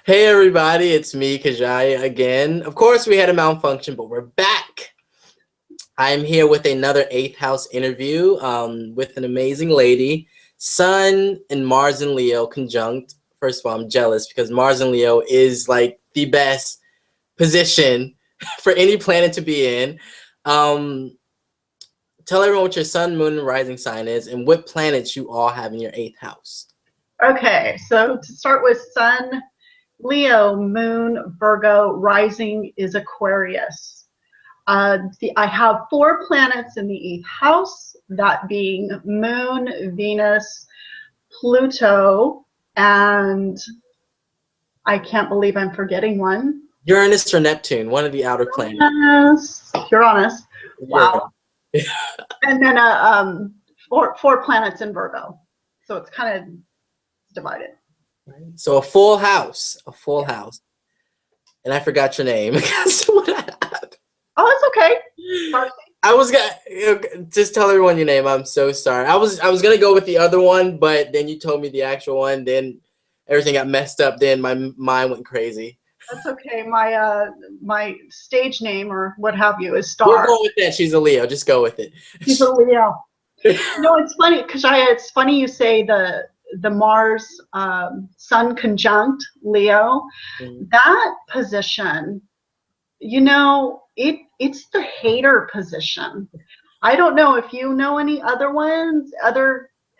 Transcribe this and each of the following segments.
Hey everybody, it's me, Kajaya, again. Of course, we had a malfunction, but we're back. I'm here with another 8th house interview with an amazing lady. Sun and Mars and Leo conjunct. First of all, I'm jealous because Mars and Leo is like the best position for any planet to be in. Tell everyone what your sun, moon, and rising sign is and what planets you all have in your 8th house. Okay, so to start with Sun, Leo, Moon, Virgo, rising is Aquarius. I have 4 planets in the 8th house, that being Moon, Venus, Pluto, and I can't believe I'm forgetting one. Uranus or Neptune, one of the outer planets. Uranus. Wow. And then four planets in Virgo. So it's kind of divided. So a full house, and I forgot your name. Oh, it's okay. Darcy. I was gonna just tell everyone your name. I'm so sorry. I was gonna go with the other one, but then you told me the actual one. Then everything got messed up. Then my mind went crazy. That's okay. My stage name or what have you is Star. We're going with that. She's a Leo. Just go with it. She's a Leo. No, it's funny because it's funny you say the Mars Sun conjunct Leo. That position, you know, it's the hater position. I don't know if you know any other ones.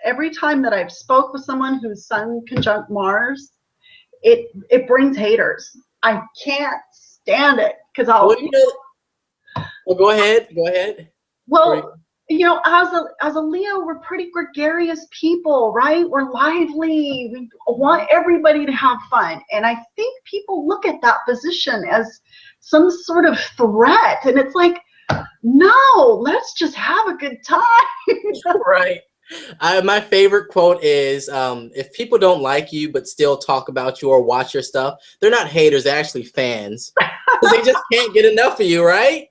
Every time that I've spoke with someone who's Sun conjunct Mars, it brings haters. I can't stand it because I'll. Well, go ahead. Well, you know, as a Leo, we're pretty gregarious people, right? We're lively. We want everybody to have fun. And I think people look at that position as some sort of threat. And it's like, no, let's just have a good time. Right. My favorite quote is, if people don't like you but still talk about you or watch your stuff, they're not haters, they're actually fans. Because they just can't get enough of you, right?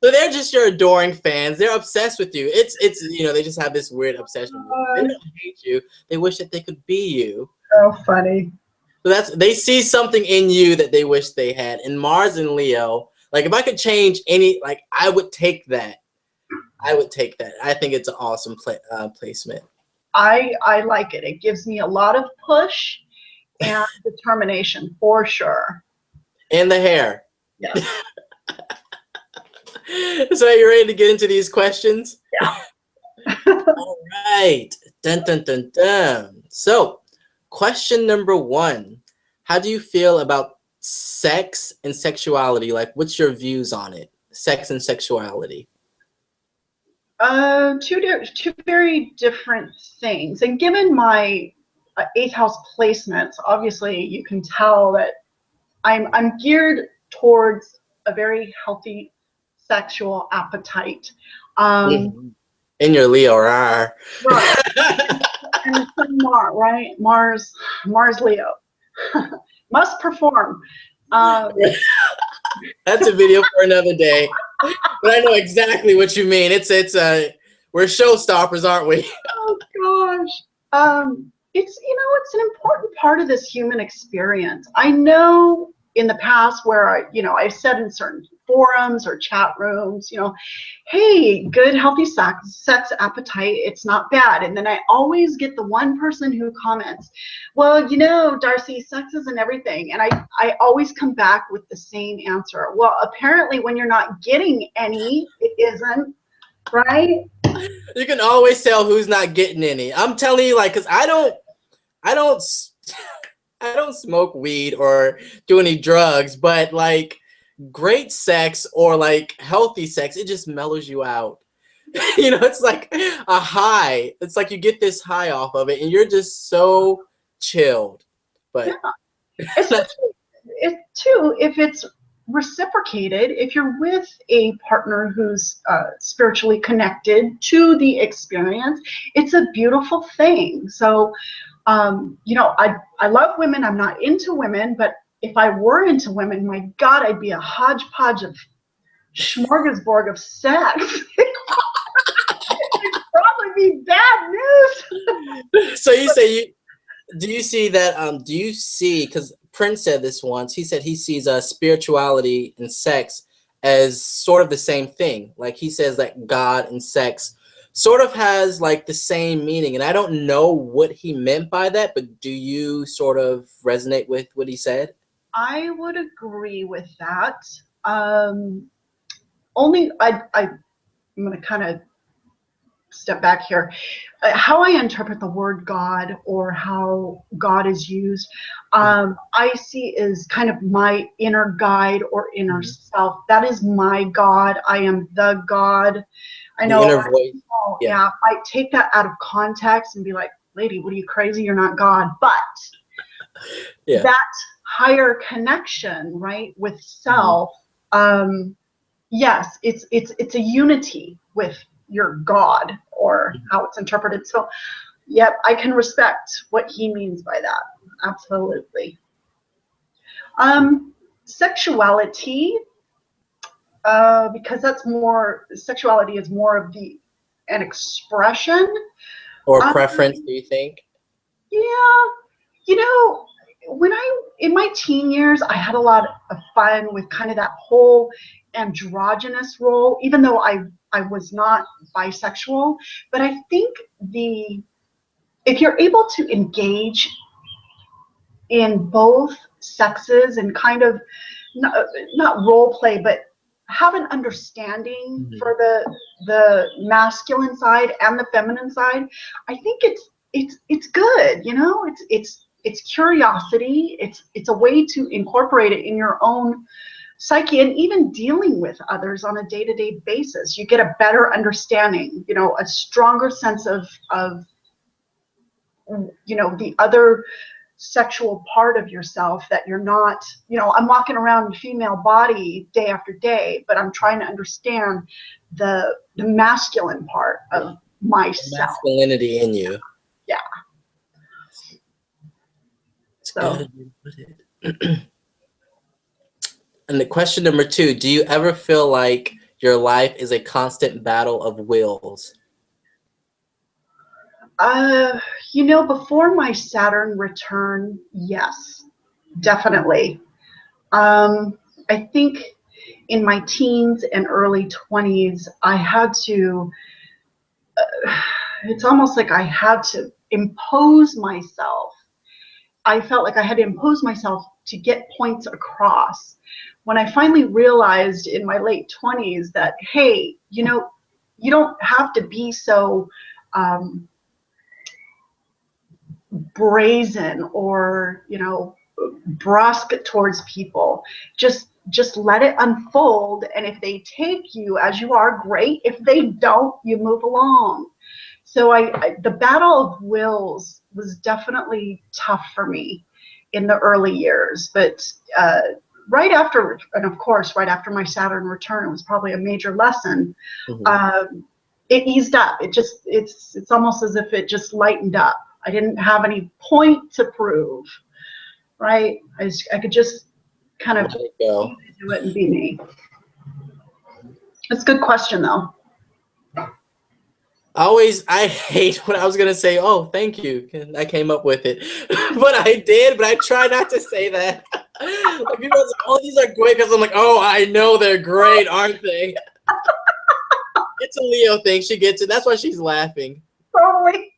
So they're just your adoring fans. They're obsessed with you. It's you know, they just have this weird obsession with you. They don't hate you. They wish that they could be you. Oh, funny. So they see something in you that they wish they had. And Mars and Leo, like if I could change any, like I would take that. I think it's an awesome placement. I like it. It gives me a lot of push and determination for sure. And the hair. Yeah. So are you ready to get into these questions? Yeah. All right. Dun, dun, dun, dun. So question number 1. How do you feel about sex and sexuality? Like, what's your views on it? Sex and sexuality. Two very different things. And given my 8th house placements, obviously you can tell that I'm geared towards a very healthy sexual appetite. In your Leo, right? And Mars, right? Mars Leo must perform. That's a video for another day. But I know exactly what you mean. We're showstoppers, aren't we? Oh gosh. It's it's an important part of this human experience. I know in the past where I've said in certain forums or chat rooms, hey, good healthy sex appetite, it's not bad. And then I always get the one person who comments, well, Darcy, sex isn't everything. And I always come back with the same answer. Well, apparently when you're not getting any, it isn't, right? You can always tell who's not getting any. I'm telling you, like, because I don't smoke weed or do any drugs, but like great sex or like healthy sex, it just mellows you out. It's like a high. It's like you get this high off of it and you're just so chilled. But yeah. If it's reciprocated, if you're with a partner who's spiritually connected to the experience, it's a beautiful thing. So I love women. I'm not into women, but if I were into women, my God, I'd be a hodgepodge of smorgasbord of sex. It'd probably be bad news. So you say Do you see that? Do you see? Because Prince said this once. He said he sees spirituality and sex as sort of the same thing. Like he says that God and sex sort of has like the same meaning. And I don't know what he meant by that, but do you sort of resonate with what he said? I would agree with that. Only I'm going to kind of step back here. How I interpret the word God or how God is used, I see as kind of my inner guide or inner self. That is my God. I am the God. I The know, inner voice. yeah, I take that out of context and be like, lady, what are you, crazy? You're not God. But that higher connection, right, with self, yes, it's a unity with your God or how it's interpreted. So, yep, I can respect what he means by that. Absolutely. Sexuality, because that's more, sexuality is more of an expression. Or preference, do you think? Yeah, you know, in my teen years, I had a lot of fun with kind of that whole androgynous role, even though I was not bisexual. But I think if you're able to engage in both sexes and kind of not role play, but have an understanding for the masculine side and the feminine side, I think it's good. You know, it's curiosity. It's a way to incorporate it in your own psyche, and even dealing with others on a day-to-day basis. You get a better understanding, you know, a stronger sense of you know, the other sexual part of yourself, that you're not, you know, I'm walking around a female body day after day, but I'm trying to understand the masculine part of myself. Masculinity in you. Yeah. It's so good. And the question number 2, do you ever feel like your life is a constant battle of wills? You know, before my Saturn return, yes, definitely. I think in my teens and early 20s, I had to, it's almost like I had to impose myself. I felt like I had to impose myself to get points across. When I finally realized in my late 20s that, hey, you know, you don't have to be so brazen or, you know, brusque towards people. Just let it unfold, and if they take you as you are, great. If they don't, you move along. So the battle of wills was definitely tough for me in the early years, but right after, and of course right after my Saturn return, it was probably a major lesson. It eased up. It's almost as if it just lightened up. I didn't have any point to prove, right? I could just kind of do it and be me. It's a good question, though. I hate when I was gonna say, "Oh, thank you," I came up with it, but I did. But I try not to say that. Like people are like, "Oh, these are great," because I'm like, "Oh, I know they're great, aren't they?" It's a Leo thing. She gets it. That's why she's laughing. Totally.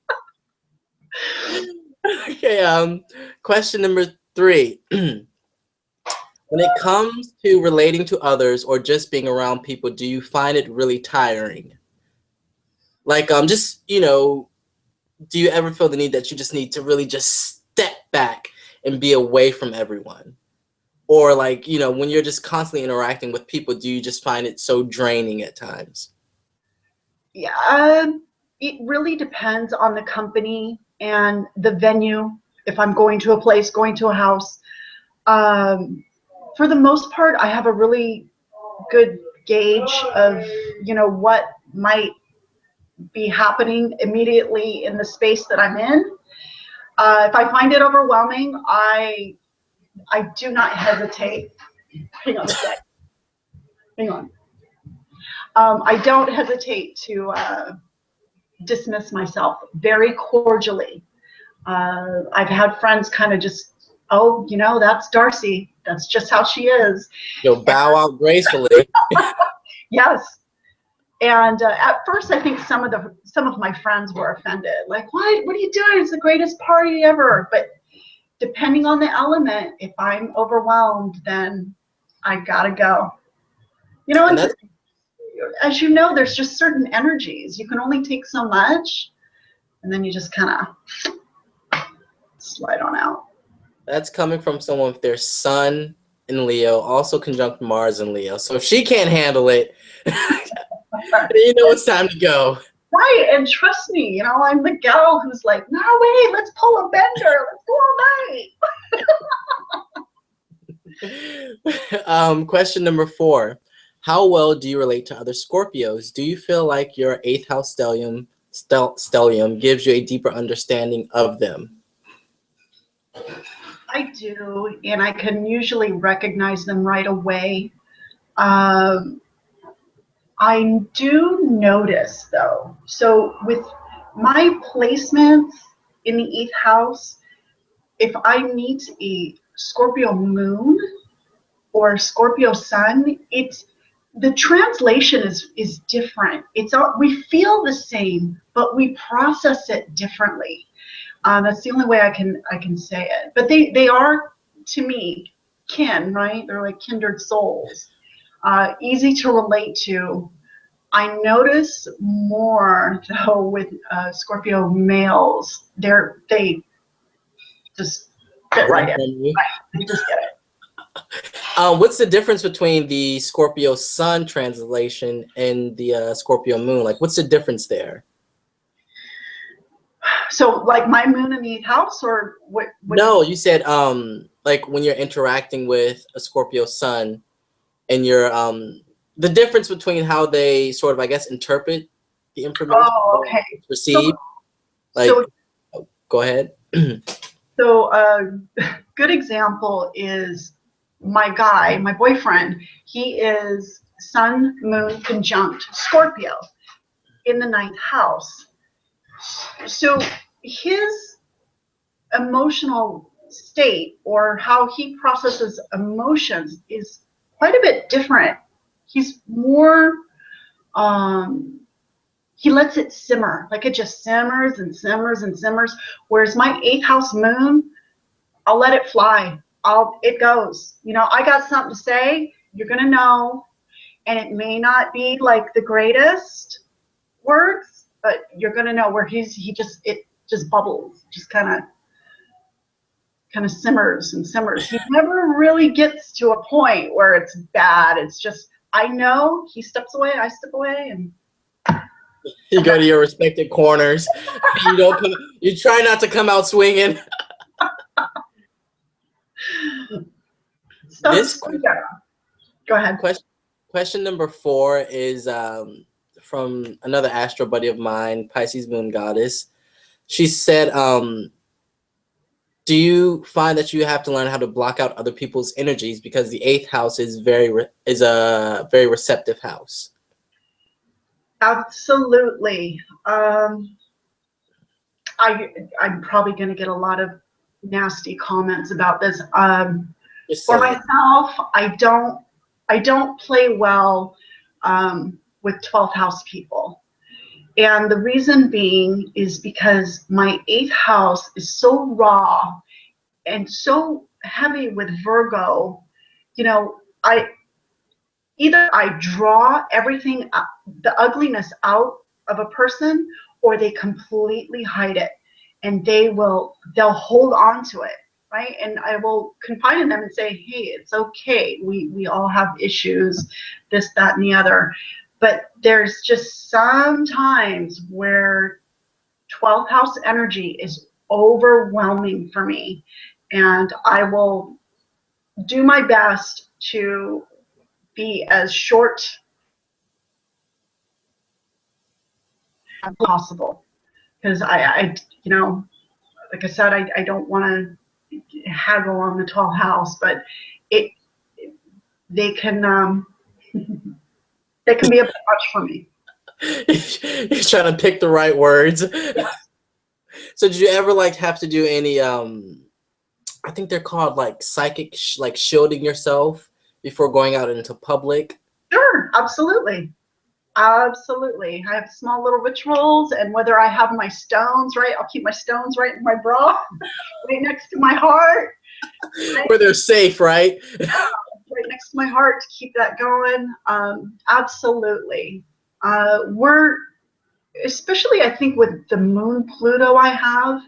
Okay. Question number 3. When it comes to relating to others or just being around people, do you find it really tiring? Like, just, you know, do you ever feel the need that you just need to really just step back and be away from everyone? Or like, you know, when you're just constantly interacting with people, do you just find it so draining at times? Yeah, it really depends on the company and the venue. If I'm going to a place, going to a house, for the most part, I have a really good gauge of, you know, what might be happening immediately in the space that I'm in. If I find it overwhelming, I do not hesitate. Hang on a sec. Hang on. I don't hesitate to dismiss myself very cordially. I've had friends kind of just, oh, you know, that's Darcy. That's just how she is. You'll bow out gracefully. Yes. And at first, I think some of my friends were offended. Like, what are you doing? It's the greatest party ever. But depending on the element, if I'm overwhelmed, then I gotta go. You know, And that's as you know, there's just certain energies. You can only take so much, and then you just kind of slide on out. That's coming from someone with their sun in Leo, also conjunct Mars in Leo. So if she can't handle it, you know it's time to go. Right, and trust me, you know, I'm the gal who's like, no, wait, let's pull a bender. Let's go all night. Question number 4. How well do you relate to other Scorpios? Do you feel like your 8th house stellium gives you a deeper understanding of them? I do, and I can usually recognize them right away. I do notice, though, so with my placements in the 8th house, if I meet a Scorpio moon or Scorpio sun, the translation is different. We feel the same, but we process it differently. That's the only way I can say it. But they are, to me, kin, right? They're like kindred souls. Easy to relate to. I notice more though with Scorpio males. They just fit right in. Right. They just get it. What's the difference between the Scorpio sun translation and the Scorpio moon? Like, what's the difference there? So, like my moon in the 8th house, or what? No, you said like when you're interacting with a Scorpio sun, and you're the difference between how they sort of, I guess, interpret the information. Oh, okay. Receive. Go ahead. So, good example is my boyfriend. He is Sun, Moon conjunct Scorpio in the 9th house. So his emotional state, or how he processes emotions, is quite a bit different. He's more, he lets it simmer, like it just simmers and simmers and simmers. Whereas my 8th house moon, I'll let it fly. It goes. You know, I got something to say, you're gonna know, and it may not be like the greatest words, but you're gonna know where it just bubbles, just kind of simmers and simmers. He never really gets to a point where it's bad. It's just, I know, he steps away, I step away, and you go to your respective corners. You try not to come out swinging. Go ahead. Question number 4 is from another astro buddy of mine, Pisces moon goddess. She said, do you find that you have to learn how to block out other people's energies because the 8th house is a very receptive house? Absolutely. I'm probably going to get a lot of nasty comments about this. For myself, I don't play well with 12th house people. And the reason being is because my 8th house is so raw and so heavy with Virgo. You know, either I draw everything, the ugliness out of a person, or they completely hide it, and they'll hold on to it, right? And I will confide in them and say, hey, it's okay. We all have issues, this, that, and the other. But there's just some times where 12th house energy is overwhelming for me, and I will do my best to be as short as possible, because I you know, like I said, I don't want to haggle on the 12th house, but they can they can be a bit much for me. You're trying to pick the right words. Yes. So did you ever like have to do any I think they're called like psychic like shielding yourself before going out into public? Sure, absolutely. Absolutely. I have small little rituals, and whether I have my stones, right, I'll keep my stones right in my bra, right next to my heart. Right? Where they're safe, right? Right next to my heart to keep that going. Absolutely. We're, especially I think with the moon Pluto I have,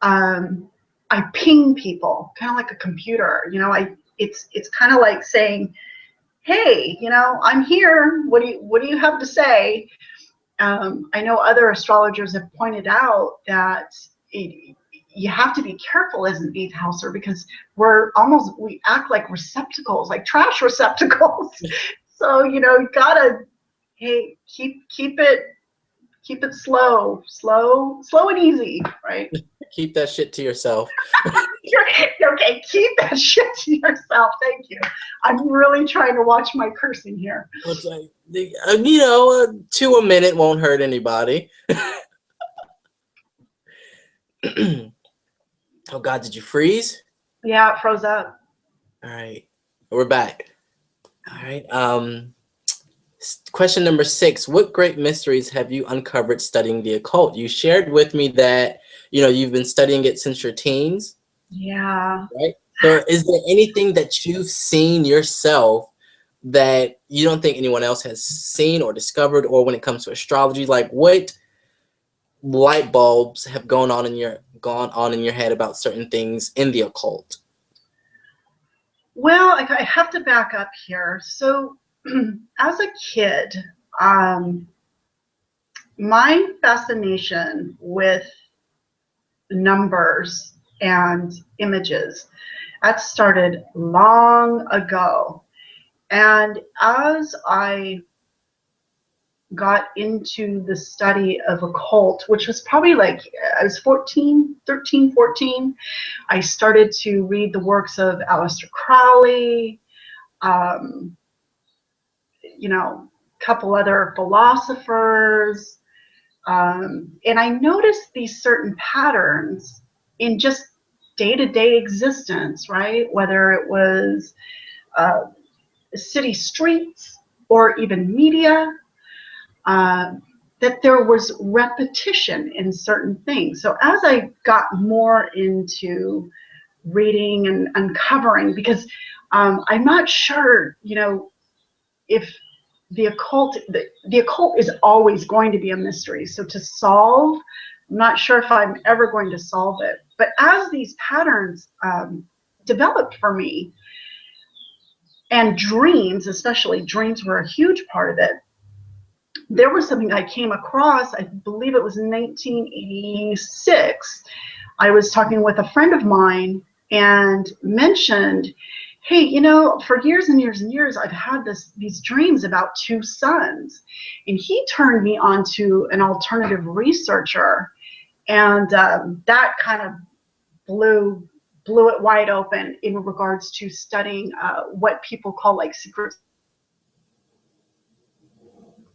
I ping people, kind of like a computer. You know, it's kind of like saying, hey, you know, I'm here. What do you have to say? I know other astrologers have pointed out that you have to be careful as an eighth houser because we act like receptacles, like trash receptacles. So, you know, you gotta, hey, keep it slow and easy, right? Keep that shit to yourself. Okay, keep that shit to yourself. Thank you. I'm really trying to watch my cursing here. It's like, you know, 2 a minute won't hurt anybody. Oh God, did you freeze? Yeah, it froze up. All right, we're back. All right. Question number 6: what great mysteries have you uncovered studying the occult? You shared with me that you've been studying it since your teens. Yeah. Right. So, is there anything that you've seen yourself that you don't think anyone else has seen or discovered, or when it comes to astrology, like what light bulbs have gone on in your head about certain things in the occult? Well, I have to back up here. So, as a kid, my fascination with numbers and images, that started long ago. And as I got into the study of occult, which was probably like I was 13, 14, I started to read the works of Aleister Crowley, you know, a couple other philosophers, and I noticed these certain patterns in just day-to-day existence, right? Whether it was city streets or even media, that there was repetition in certain things. So as I got more into reading and uncovering, because I'm not sure, you know, if the occult is always going to be a mystery. So to solve, I'm not sure if I'm ever going to solve it. But as these patterns developed for me, and dreams, especially dreams were a huge part of it, there was something I came across, I believe it was in 1986. I was talking with a friend of mine and mentioned, hey, you know, for years and years and years, I've had these dreams about two suns. And he turned me on to an alternative researcher. And that kind of blew it wide open in regards to studying what people call like secret.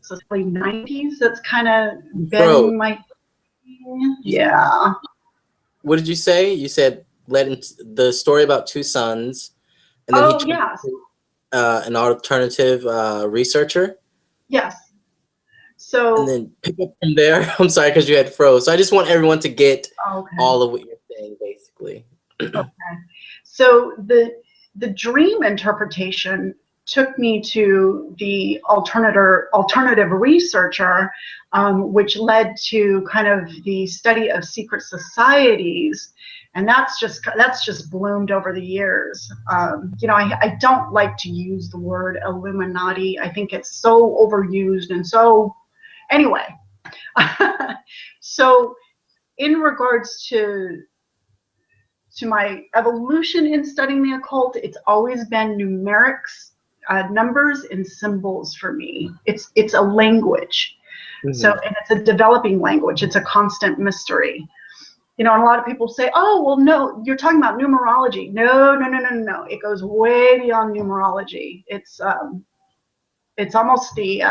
So late 90s, that's kind of been my thing. Yeah. What did you say? You said led into the story about two sons, and then Oh, yes. An alternative researcher. Yes. So, and then pick up from there. I'm sorry because you had froze. So I just want everyone to get okay. all of what you're saying, basically. Okay. So the dream interpretation took me to the alternative researcher, which led to kind of the study of secret societies, and that's just bloomed over the years. You know, I don't like to use the word Illuminati. I think it's so overused and so anyway. So in regards to my evolution in studying the occult, it's always been numerics, numbers and symbols for me. It's a language. Mm-hmm. So, and it's a developing language. It's a constant mystery. You know, and a lot of people say, oh, well, no, you're talking about numerology. No. It goes way beyond numerology. It's almost the,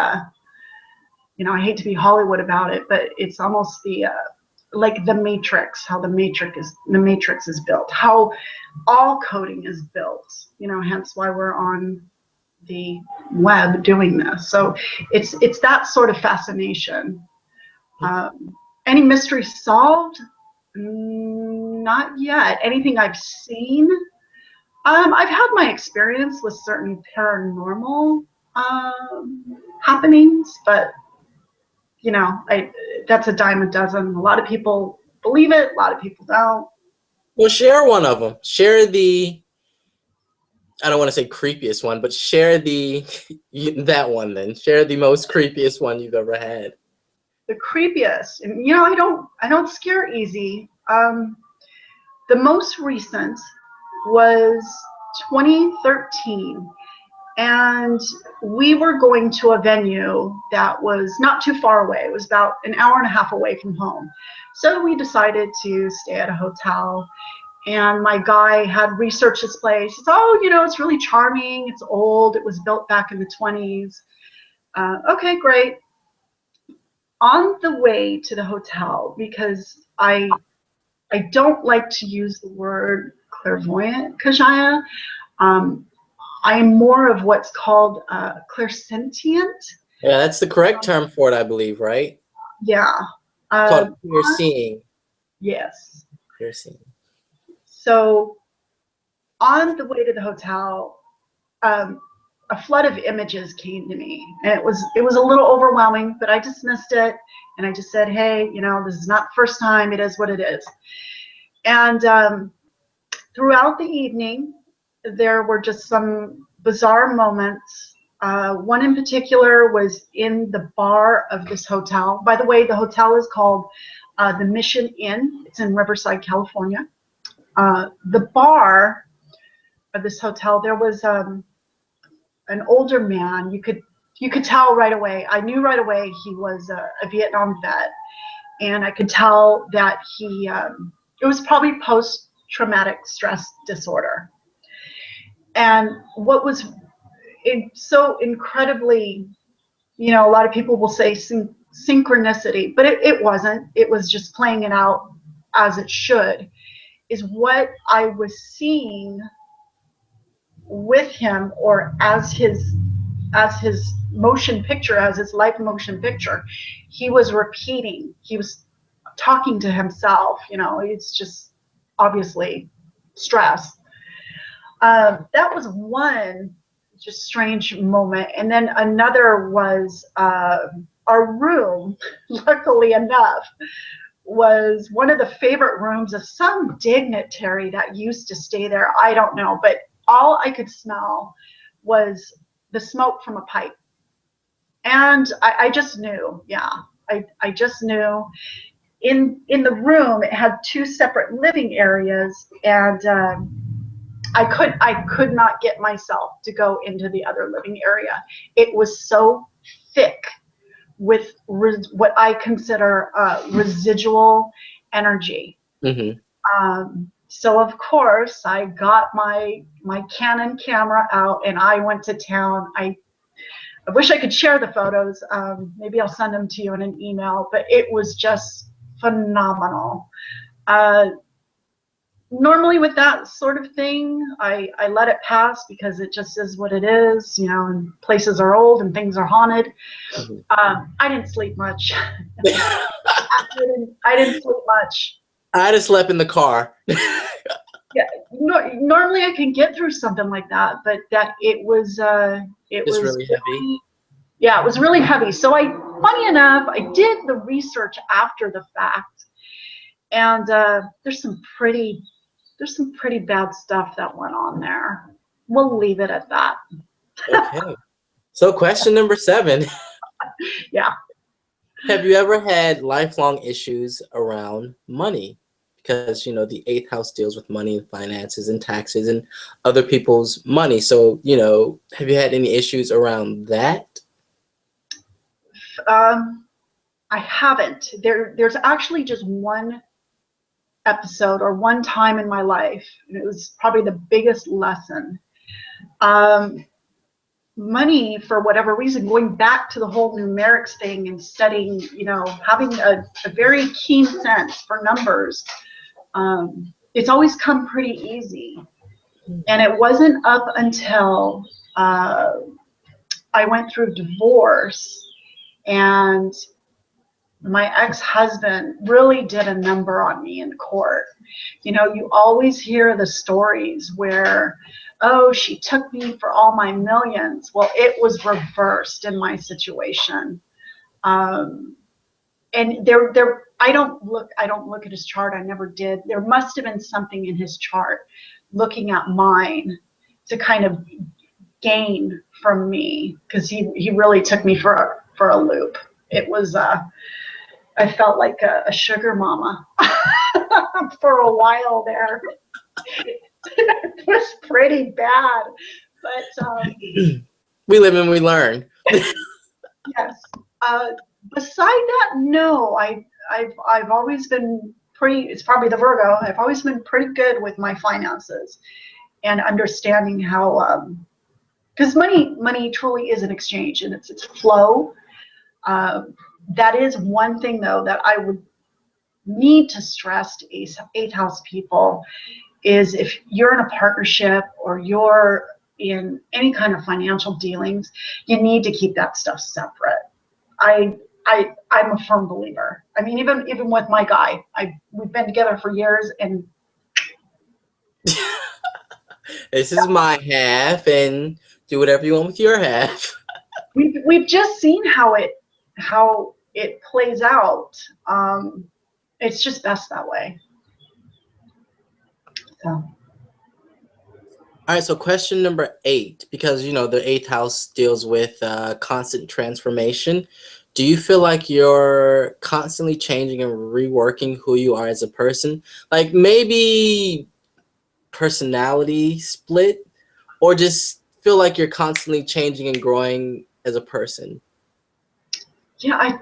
you know, I hate to be Hollywood about it, but it's almost the like the matrix, how the matrix is built, how all coding is built, you know, hence why we're on the web doing this. So it's that sort of fascination. Any mystery solved? Not yet. Anything I've seen? I've had my experience with certain paranormal happenings, but you know, that's a dime a dozen. A lot of people believe it, a lot of people don't. Well, share one of them. Share the, I don't want to say creepiest one, but share the that one then. Share the most creepiest one you've ever had. The creepiest, and you know, I don't scare easy. The most recent was 2013, and we were going to a venue that was not too far away. It was about an hour and a half away from home. So we decided to stay at a hotel, and my guy had researched this place. He said, oh, you know, it's really charming. It's old. It was built back in the 20s. Okay, great. On the way to the hotel, because I don't like to use the word clairvoyant, Kajaya. I'm more of what's called clairsentient. Yeah, that's the correct term for it, I believe, right? Yeah. Called clear seeing. Yes. Clear seeing. So on the way to the hotel, a flood of images came to me, and it was a little overwhelming, but I dismissed it, and I just said, hey, you know, this is not the first time. It is what it is. And throughout the evening, there were just some bizarre moments. One in particular was in the bar of this hotel. By the way, the hotel is called the Mission Inn. It's in Riverside, California. The bar of this hotel, there was an older man. You could tell right away. I knew right away he was a Vietnam vet, and I could tell that he it was probably post-traumatic stress disorder. And what was so incredibly, you know, a lot of people will say synchronicity, but it wasn't. It was just playing it out as it should, is what I was seeing with him, or as his motion picture, as his life motion picture. He was repeating, he was talking to himself, you know. It's just obviously stress. That was one just strange moment. And then another was our room, luckily enough, was one of the favorite rooms of some dignitary that used to stay there. I don't know, but all I could smell was the smoke from a pipe. And I just knew, yeah, I just knew. In the room, it had two separate living areas, and I could not get myself to go into the other living area. It was so thick with what I consider residual energy. Mm-hmm. So of course I got my Canon camera out, and I went to town. I wish I could share the photos. Maybe I'll send them to you in an email, but it was just phenomenal. Normally with that sort of thing, I let it pass because it just is what it is, you know, and places are old and things are haunted. I didn't sleep much. I didn't sleep much. I just slept in the car. Yeah, normally I can get through something like that, but that it was Really heavy. Yeah, it was really heavy. So funny enough, I did the research after the fact, and there's some pretty bad stuff that went on there. We'll leave it at that. Okay. So question number 7. Yeah. Have you ever had lifelong issues around money? Because, you know, the 8th house deals with money and finances and taxes and other people's money. So, you know, have you had any issues around that? I haven't. There's actually just one episode or one time in my life, and it was probably the biggest lesson. money, for whatever reason, going back to the whole numerics thing and studying, you know, having a very keen sense for numbers, it's always come pretty easy. And it wasn't up until I went through divorce and my ex-husband really did a number on me in court. You know, you always hear the stories where, oh, she took me for all my millions. Well, it was reversed in my situation. And I don't look at his chart. I never did. There must have been something in his chart looking at mine to kind of gain from me, because he really took me for a loop. It was I felt like a sugar mama for a while there. It was pretty bad, but we live and we learn. yes. Beside that, no. I've always been pretty. It's probably the Virgo. I've always been pretty good with my finances and understanding how, because money truly is an exchange, and it's flow. That is one thing, though, that I would need to stress to eighth house people is, if you're in a partnership or you're in any kind of financial dealings, you need to keep that stuff separate. I'm a firm believer. I mean, even with my guy, we've been together for years, and this is my half, and do whatever you want with your half. we've just seen how it plays out. It's just best that way. So. All right, so question number 8, because you know the 8th house deals with constant transformation. Do you feel like you're constantly changing and reworking who you are as a person? Like maybe personality split, or just feel like you're constantly changing and growing as a person? Yeah,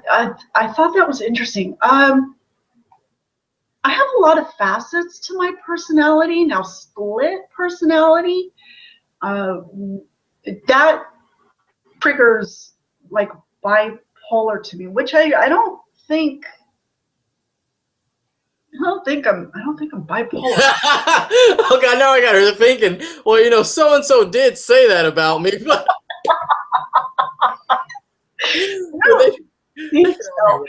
I thought that was interesting. I have a lot of facets to my personality. Now, split personality, that triggers like bipolar to me, which I don't think I'm bipolar. Oh God, now I got her thinking, well, you know, so and so did say that about me, but No, so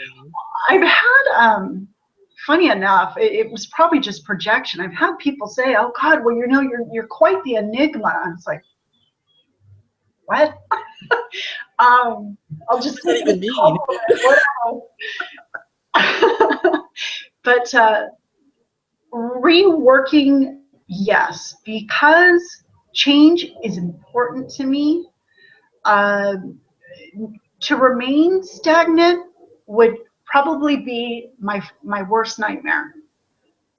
I've had funny enough, it was probably just projection. I've had people say, "Oh God, well, you know, you're quite the enigma." And it's like, what? I'll just what does that even mean? But reworking, yes, because change is important to me. To remain stagnant would probably be my worst nightmare.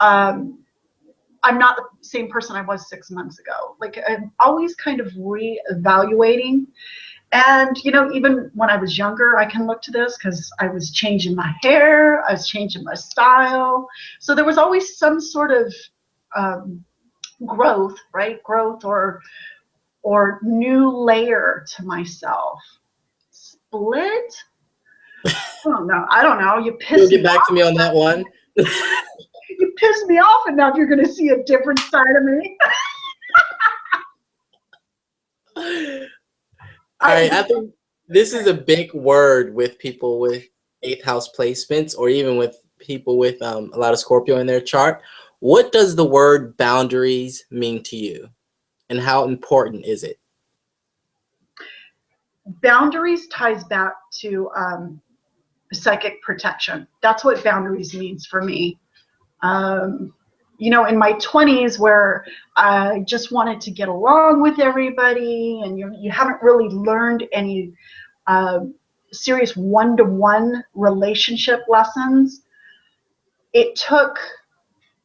I'm not the same person I was 6 months ago. Like, I'm always kind of reevaluating. And, you know, even when I was younger, I can look to this because I was changing my hair, I was changing my style. So there was always some sort of growth, right? Growth or new layer to myself. Split? I don't know. You piss You'll me get back off. to me on that one. You piss me off enough, you're going to see a different side of me. All right, I think this is a big word with people with 8th house placements, or even with people with a lot of Scorpio in their chart. What does the word boundaries mean to you, and how important is it? Boundaries ties back to psychic protection. That's what boundaries means for me. You know, in my 20s, where I just wanted to get along with everybody, and you haven't really learned any serious one-to-one relationship lessons, it took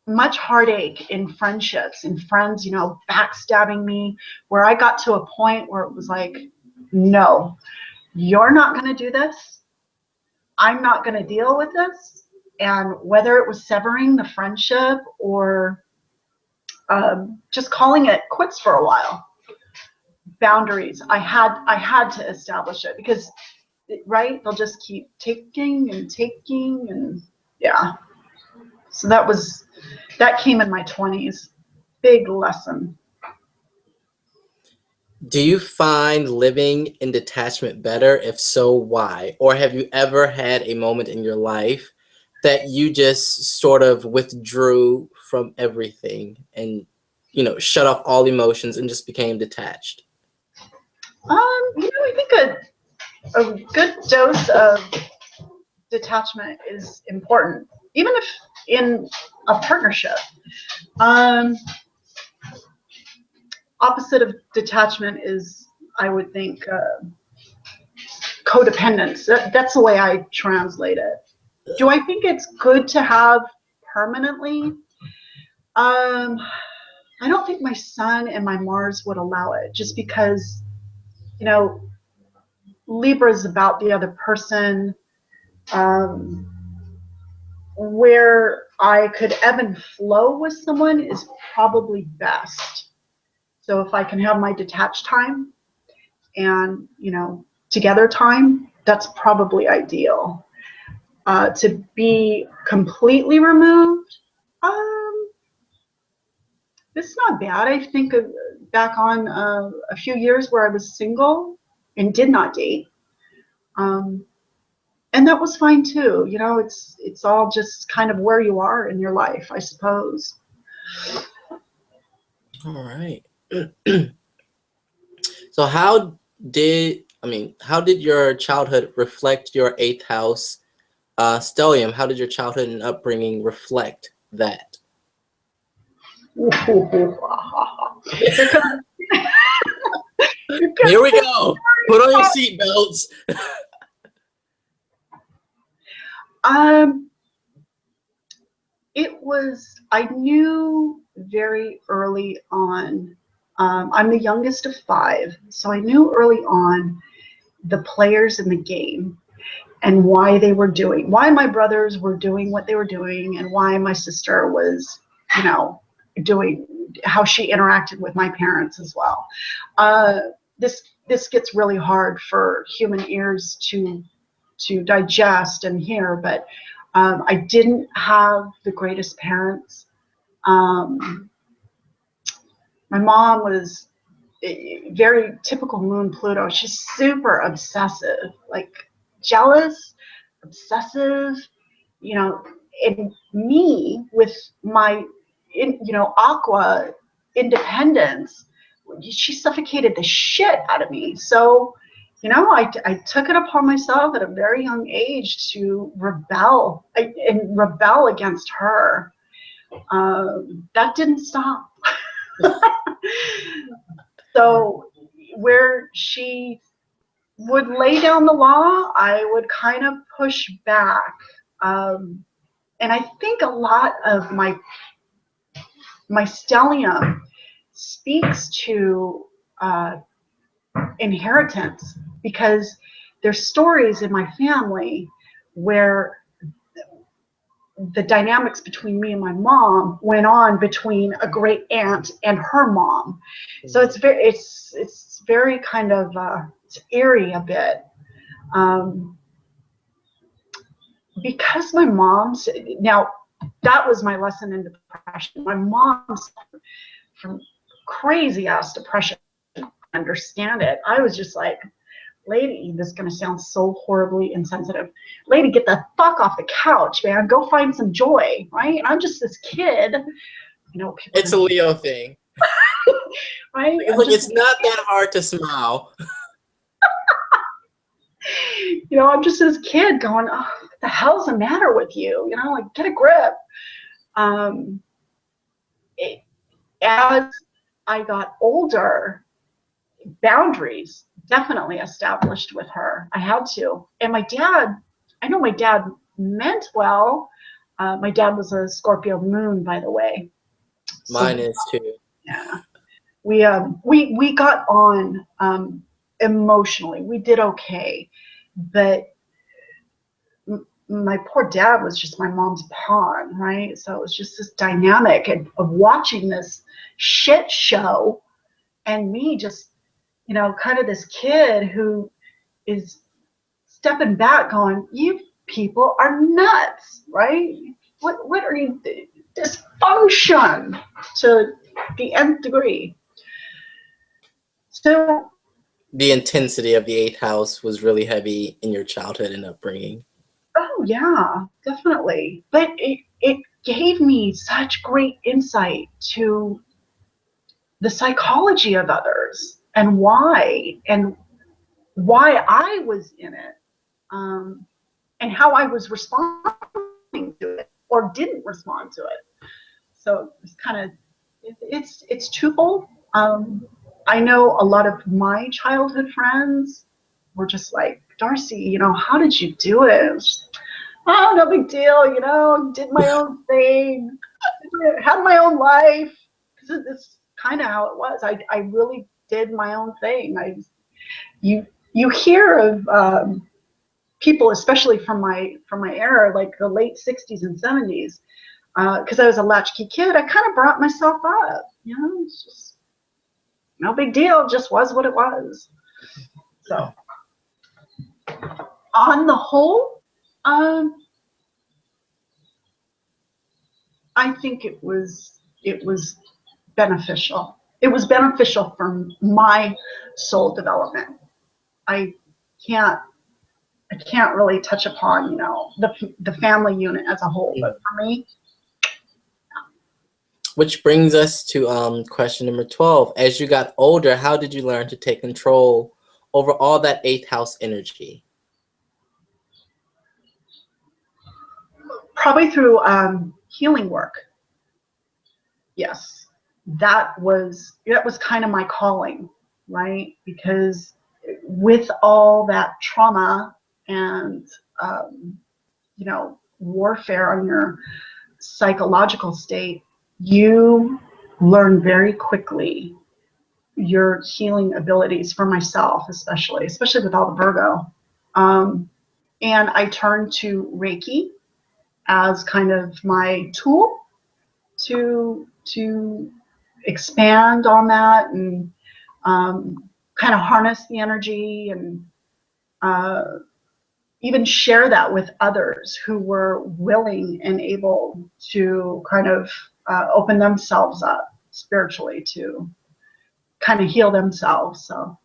much heartache in friendships and friends, you know, backstabbing me, where I got to a point where it was like, no, you're not going to do this. I'm not going to deal with this. And whether it was severing the friendship or just calling it quits for a while, boundaries. I had to establish it because, right, they'll just keep taking and yeah. So that came in my 20s. Big lesson. Do you find living in detachment better? If so, why? Or have you ever had a moment in your life that you just sort of withdrew from everything and, shut off all emotions and just became detached? I think a good dose of detachment is important, even if in a partnership. Opposite of detachment is, I would think, codependence. That's the way I translate it. Do I think it's good to have permanently? I don't think my Sun and my Mars would allow it, just because, Libra is about the other person. Where I could ebb and flow with someone is probably best. So if I can have my detached time and, together time, that's probably ideal. To be completely removed, it's not bad. I think back on a few years where I was single and did not date. And that was fine too. It's all just kind of where you are in your life, I suppose. All right. So how did your childhood reflect your eighth house stellium? How did your childhood and upbringing reflect that? Here we go. Put on your seatbelts. I knew very early on, I'm the youngest of 5, so I knew early on the players in the game and why my brothers were doing what they were doing, and why my sister was, doing how she interacted with my parents as well. This gets really hard for human ears to digest and hear, but I didn't have the greatest parents. My mom was very typical Moon Pluto. She's super obsessive, like jealous, obsessive, and me with my, Aqua independence, she suffocated the shit out of me. So, I took it upon myself at a very young age to rebel against her. That didn't stop. So where she would lay down the law, I would kind of push back. And I think a lot of my stellium speaks to inheritance, because there's stories in my family where the dynamics between me and my mom went on between a great aunt and her mom. So it's very kind of it's eerie a bit, because my mom's, now that was my lesson in depression. My mom's from crazy ass depression. I understand it. I was just like, lady, this is going to sound so horribly insensitive. Lady, get the fuck off the couch, man. Go find some joy, right? And I'm just this kid. It's a Leo thing. Right? It's not that hard to smile. I'm just this kid going, oh, what the hell's the matter with you? Like, get a grip. As I got older, boundaries definitely established with her. I had to. And my dad, I know my dad meant well. My dad was a Scorpio moon, by the way. Mine is too. Yeah. We got on emotionally. We did okay. But my poor dad was just my mom's pawn, right? So it was just this dynamic of watching this shit show, and me just you know, kind of this kid who is stepping back going, you people are nuts, right? What are you, dysfunction to the nth degree. So The intensity of the eighth house was really heavy in your childhood and upbringing. oh yeah, definitely. But it gave me such great insight to the psychology of others and why I was in it, and how I was responding to it or didn't respond to it. So it's kind of it's twofold. I know a lot of my childhood friends were just like, Darcy, you know, how did you do it? Oh, no big deal, you know, did my own thing, had my own life. This is kind of how it was. I really did my own thing. You hear of people, especially from my era, like the late 60s and 70s, because I was a latchkey kid. I kind of brought myself up, you know, it's just no big deal, just was what it was. So on the whole, I think it was beneficial. It was beneficial for my soul development. I can't really touch upon, you know, the family unit as a whole, but for me. Which brings us to question number 12. As you got older, how did you learn to take control over all that eighth house energy? Probably through healing work. Yes, that was kind of my calling, right? Because with all that trauma and you know, warfare on your psychological state, you learn very quickly your healing abilities, for myself especially with all the Virgo. And I turned to Reiki as kind of my tool to expand on that and kind of harness the energy and even share that with others who were willing and able to kind of open themselves up spiritually to kind of heal themselves. So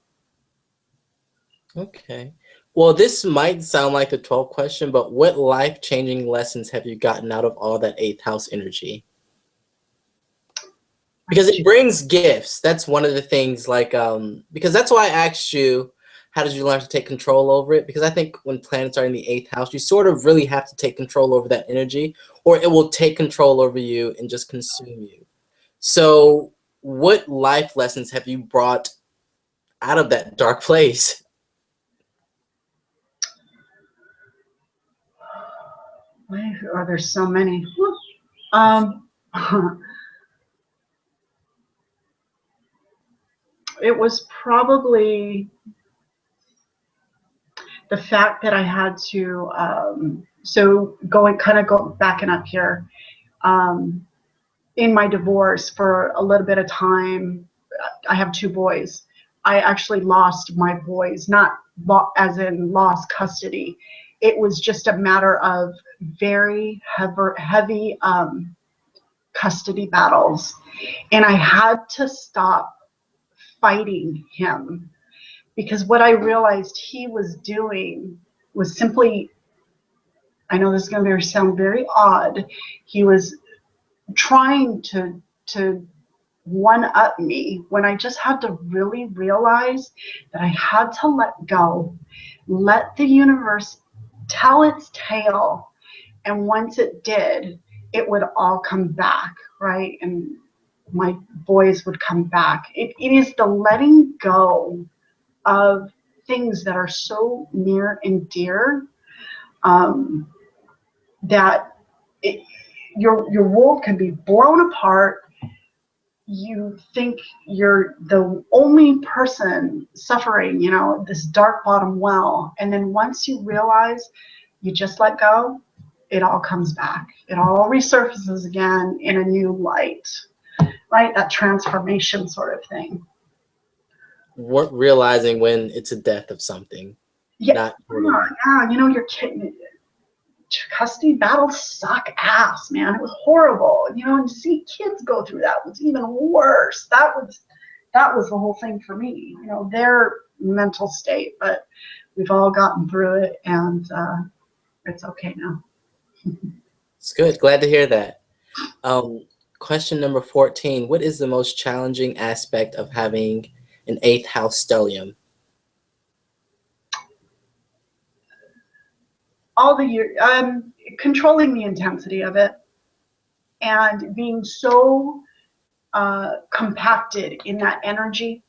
Okay. Well, this might sound like the 12th question, but what life-changing lessons have you gotten out of all that eighth house energy? Because it brings gifts. That's one of the things, like, because that's why I asked you, how did you learn to take control over it? Because I think when planets are in the eighth house, you sort of really have to take control over that energy, or it will take control over you and just consume you. So what life lessons have you brought out of that dark place? oh, there's so many. It was probably the fact that I had to, so go backing up here, in my divorce for a little bit of time, I have 2 boys. I actually lost my boys, not as in lost custody. It was just a matter of very heavy custody battles. And I had to stop fighting him, because what I realized he was doing was simply, I know this is going to sound very odd, he was trying to one up me, when I just had to really realize that I had to let go, let the universe tell its tale, and once it did, it would all come back, right? And my boys would come back. It is the letting go of things that are so near and dear, that your world can be blown apart. You think you're the only person suffering, you know, this dark bottom well, and then once you realize you just let go, it all comes back. It all resurfaces again in a new light, right? That transformation sort of thing. realizing when it's a death of something. Yeah, Not yeah. You know, your kid custody battles suck ass, man. It was horrible. You know, and to see kids go through that was even worse. That was the whole thing for me. You know, their mental state, but we've all gotten through it, and it's okay now. It's good. Glad to hear that. Question number 14. What is the most challenging aspect of having an 8th house stellium? All the year, controlling the intensity of it and being so compacted in that energy.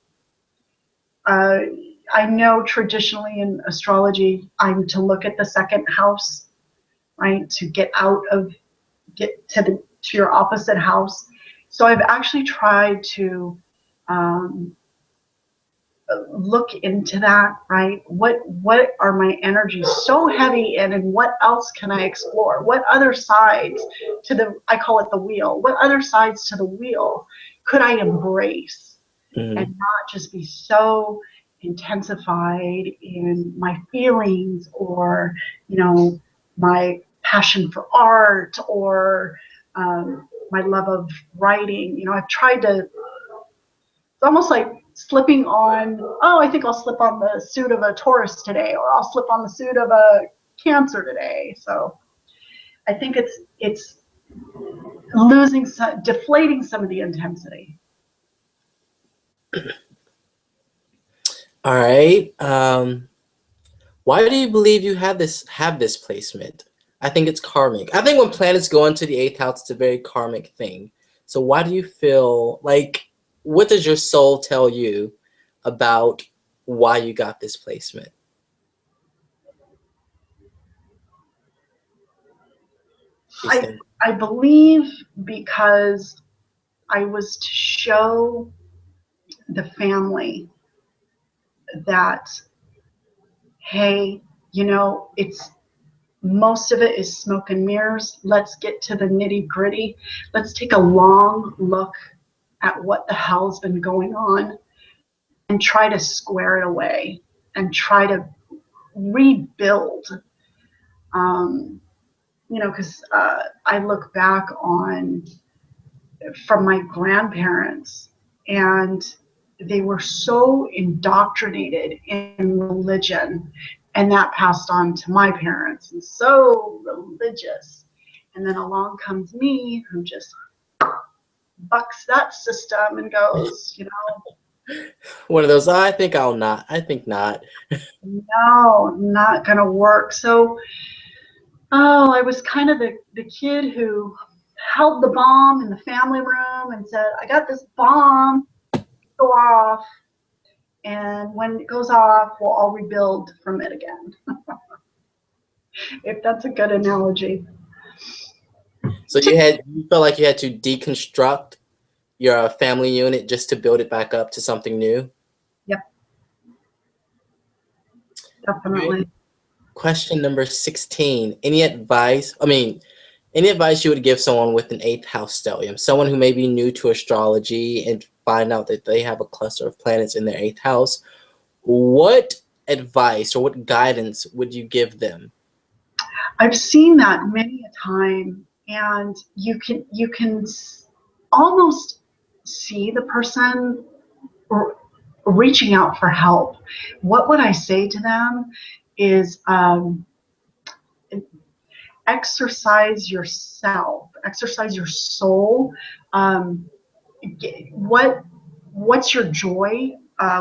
I know traditionally in astrology, I'm to look at the 2nd house, right, to get to your opposite house. So I've actually tried to look into that, right? What are my energies so heavy in, and what else can I explore? What other sides to I call it the wheel, what other sides to the wheel could I embrace and not just be so intensified in my feelings, or, you know, my passion for art, or my love of writing. You know, I've tried to, it's almost like slipping on, oh, I think I'll slip on the suit of a Taurus today, or I'll slip on the suit of a Cancer today. So I think it's deflating some of the intensity. All right. Why do you believe you have this placement? I think it's karmic. I think when planets go into the 8th house, it's a very karmic thing. So why do you feel like, what does your soul tell you about why you got this placement? I believe because I was to show the family that, hey, you know, it's, most of it is smoke and mirrors. Let's get to the nitty gritty. Let's take a long look at what the hell's been going on and try to square it away and try to rebuild. You know, because I look back on, from my grandparents, and they were so indoctrinated in religion, and that passed on to my parents, and so religious. And then along comes me, who just bucks that system and goes, you know, one of those, I think not. no, not gonna work. So, oh, I was kind of the kid who held the bomb in the family room and said, I got this bomb, go off. And when it goes off, we'll all rebuild from it again. If that's a good analogy. So you felt like you had to deconstruct your family unit just to build it back up to something new? Yep. Definitely. Question number 16. Any advice you would give someone with an 8th house stellium, someone who may be new to astrology and find out that they have a cluster of planets in their 8th house? What advice or what guidance would you give them? I've seen that many a time, and you can almost see the person reaching out for help. What would I say to them is, exercise yourself, exercise your soul. What's your joy?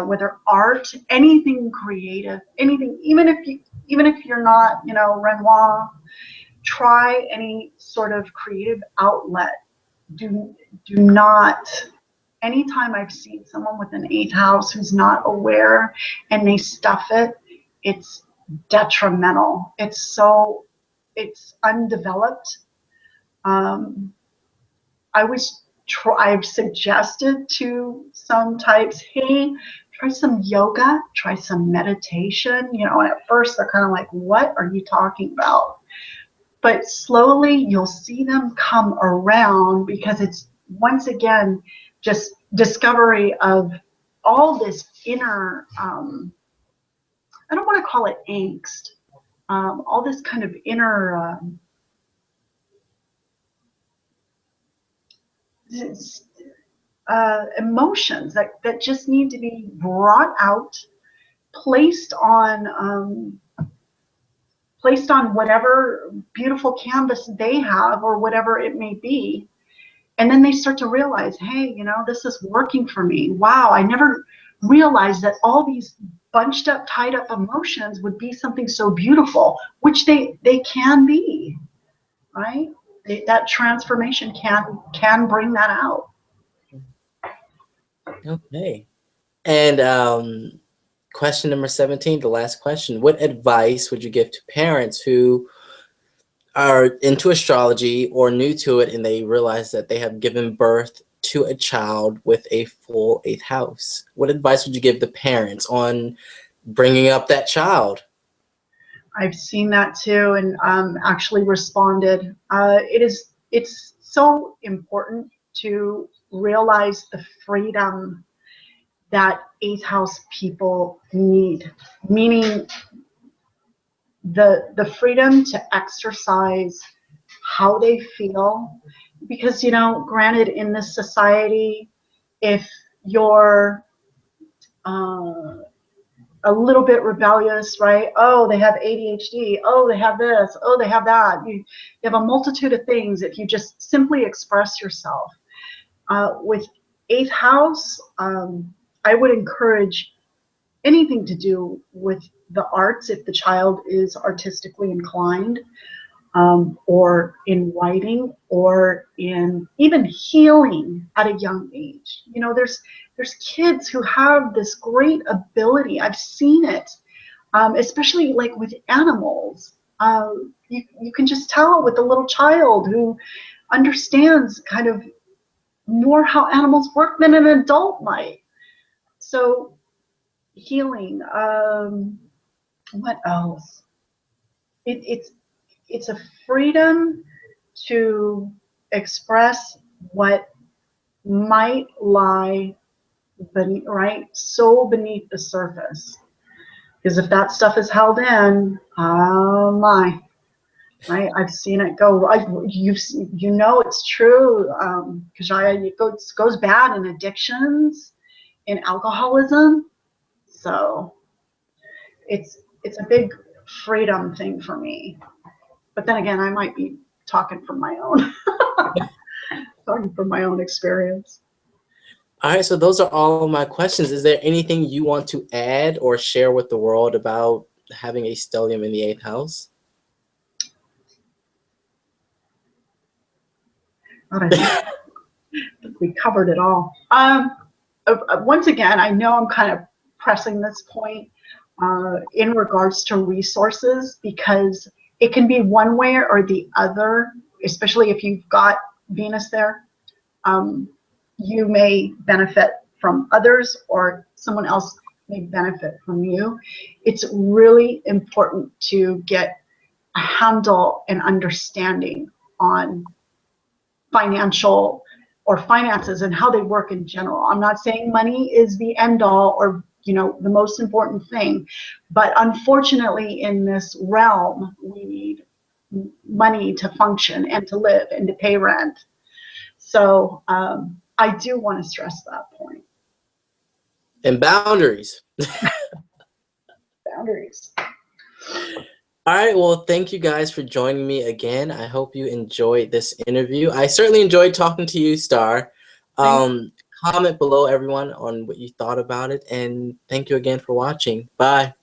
Whether art, anything creative, anything, even if you're not, you know, Renoir, try any sort of creative outlet. Do not. Anytime I've seen someone with an 8th house who's not aware and they stuff it, it's detrimental. It's undeveloped. I've suggested to some types, hey, try some yoga, try some meditation. You know, and at first they're kind of like, what are you talking about? But slowly you'll see them come around, because it's, once again, just discovery of all this inner, I don't want to call it angst, all this kind of inner emotions that just need to be brought out, placed on whatever beautiful canvas they have or whatever it may be. And then they start to realize, hey, you know, this is working for me. Wow, I never realized that all these bunched up, tied up emotions would be something so beautiful, which they can be, right? That transformation can bring that out. Okay. And question number 17, the last question. What advice would you give to parents who are into astrology or new to it and they realize that they have given birth to a child with a full 8th house? What advice would you give the parents on bringing up that child? I've seen that too, and actually responded. It's so important to realize the freedom that 8th house people need, meaning the freedom to exercise how they feel. Because, you know, granted, in this society, if you're a little bit rebellious, right? Oh, they have ADHD. Oh, they have this. Oh, they have that. You have a multitude of things if you just simply express yourself. With 8th house, I would encourage anything to do with the arts if the child is artistically inclined, or in writing, or in even healing at a young age. You know, there's kids who have this great ability. I've seen it, especially like with animals. You can just tell with a little child who understands kind of more how animals work than an adult might. So healing, what else? It's a freedom to express what might lie beneath, right? So beneath the surface. Because if that stuff is held in, oh my, right? I've seen it go. You know it's true, because it goes bad in addictions, in alcoholism. So it's a big freedom thing for me. But then again, I might be talking from my own experience. All right, so those are all of my questions. Is there anything you want to add or share with the world about having a stellium in the 8th house? I think we covered it all. Once again, I know I'm kind of pressing this point in regards to resources, because it can be one way or the other, especially if you've got Venus there. You may benefit from others, or someone else may benefit from you. It's really important to get a handle and understanding on financial or finances and how they work in general. I'm not saying money is the end all or, you know, the most important thing, but unfortunately in this realm, we need money to function and to live and to pay rent. So I do want to stress that point. And boundaries. Boundaries. All right, well, thank you guys for joining me again. I hope you enjoyed this interview. I certainly enjoyed talking to you, Star. Comment below, everyone, on what you thought about it, and thank you again for watching. Bye.